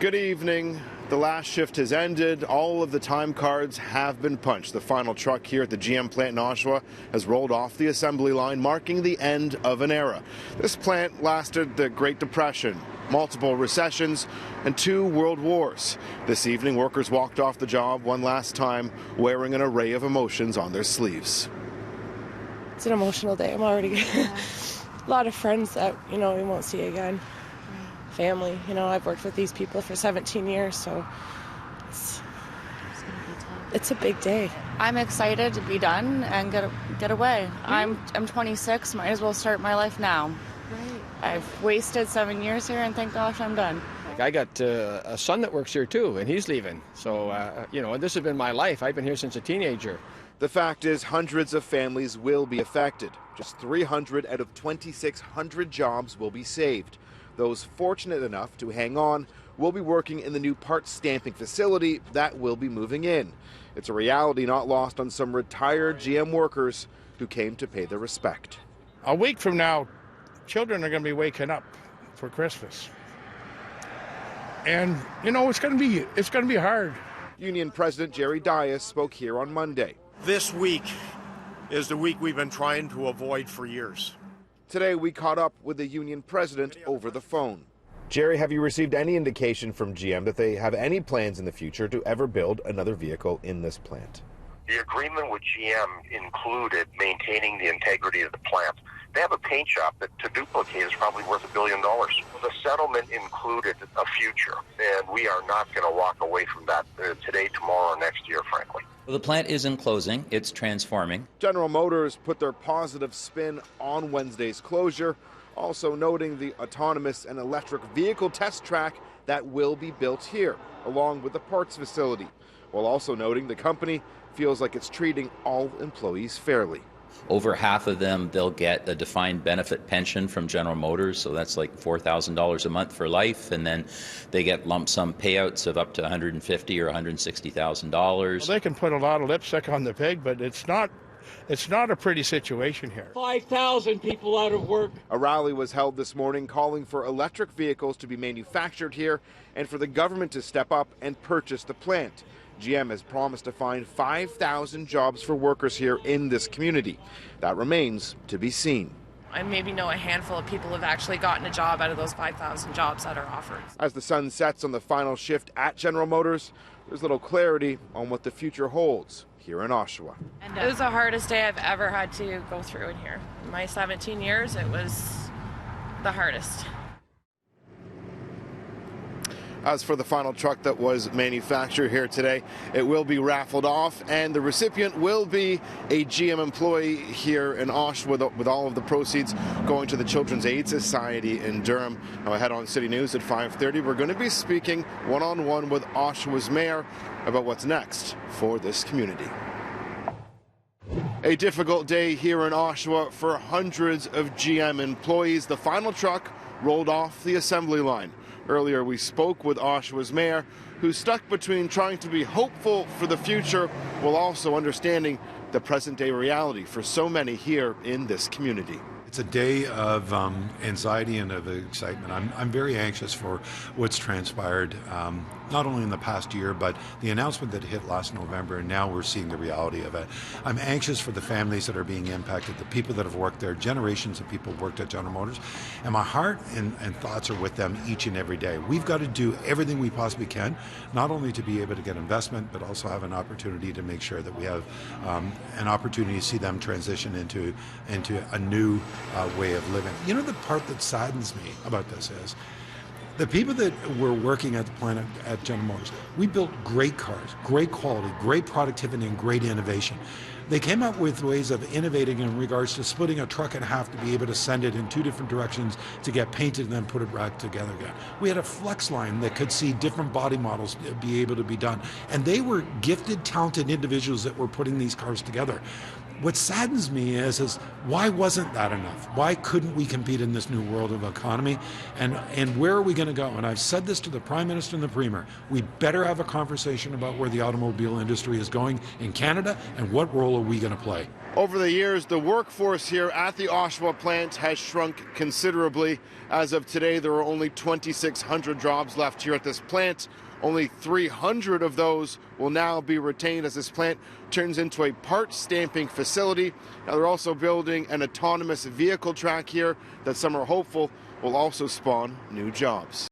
Good evening. The last shift has ended. All of the time cards have been punched. The final truck here at the GM plant in Oshawa has rolled off the assembly line, marking the end of an era. This plant lasted the Great Depression, multiple recessions, and 2 world wars. This evening, workers walked off the job one last time, wearing an array of emotions on their sleeves. It's an emotional day. I'm already a lot of friends that, we won't see again. Family, I've worked with these people for 17 years, so it's a big day. I'm excited to be done and get away. I'm 26, might as well start my life now. Right. I've wasted 7 years here, and thank gosh I'm done. I got a son that works here too, and he's leaving. So, this has been my life. I've been here since a teenager. The fact is, hundreds of families will be affected. Just 300 out of 2,600 jobs will be saved. Those fortunate enough to hang on will be working in the new parts stamping facility that will be moving in. It's a reality not lost on some retired GM workers who came to pay their respect. A week from now, children are going to be waking up for Christmas. And, it's going to be hard. Union President Jerry Dias spoke here on Monday. This week is the week we've been trying to avoid for years. Today, we caught up with the union president over the phone. Jerry, have you received any indication from GM that they have any plans in the future to ever build another vehicle in this plant? The agreement with GM included maintaining the integrity of the plant. They have a paint shop that to duplicate is probably worth $1 billion. The settlement included a future, and we are not going to walk away from that today, tomorrow, or next year, frankly. Well, the plant isn't closing, it's transforming. General Motors put their positive spin on Wednesday's closure, also noting the autonomous and electric vehicle test track that will be built here, along with the parts facility, while also noting the company feels like it's treating all employees fairly. Over half of them, they'll get a defined benefit pension from General Motors, so that's like $4,000 a month for life, and then they get lump sum payouts of up to $150,000 or $160,000. Well, they can put a lot of lipstick on the pig, but it's not a pretty situation here. 5,000 people out of work. A rally was held this morning calling for electric vehicles to be manufactured here and for the government to step up and purchase the plant. GM has promised to find 5,000 jobs for workers here in this community. That remains to be seen. I maybe know a handful of people have actually gotten a job out of those 5,000 jobs that are offered. As the sun sets on the final shift at General Motors, there's little clarity on what the future holds here in Oshawa. It was the hardest day I've ever had to go through in here. In my 17 years, it was the hardest. As for the final truck that was manufactured here today, it will be raffled off, and the recipient will be a GM employee here in Oshawa, with all of the proceeds going to the Children's Aid Society in Durham. Now ahead on City News at 5:30, we're going to be speaking one-on-one with Oshawa's mayor about what's next for this community. A difficult day here in Oshawa for hundreds of GM employees. The final truck rolled off the assembly line. Earlier, we spoke with Oshawa's mayor, who's stuck between trying to be hopeful for the future while also understanding the present-day reality for so many here in this community. It's a day of anxiety and of excitement. I'm very anxious for what's transpired, not only in the past year, but the announcement that hit last November, and now we're seeing the reality of it. I'm anxious for the families that are being impacted, the people that have worked there, generations of people worked at General Motors, and my heart and thoughts are with them each and every day. We've got to do everything we possibly can, not only to be able to get investment, but also have an opportunity to make sure that we have an opportunity to see them transition into a new way of living. You know, the part that saddens me about this is the people that were working at the plant at General Motors. We built great cars, great quality, great productivity, and great innovation. They came up with ways of innovating in regards to splitting a truck in half to be able to send it in 2 different directions to get painted and then put it back together again. We had a flex line that could see different body models be able to be done. And they were gifted, talented individuals that were putting these cars together. what saddens me is why wasn't that enough? Why couldn't we compete in this new world of economy? And where are we going to go? And I've said this to the Prime Minister and the Premier. We better have a conversation about where the automobile industry is going in Canada and what role are we going to play. Over the years, the workforce here at the Oshawa plant has shrunk considerably. As of today, there are only 2,600 jobs left here at this plant. Only 300 of those will now be retained as this plant turns into a part stamping facility. Now, they're also building an autonomous vehicle track here that some are hopeful will also spawn new jobs.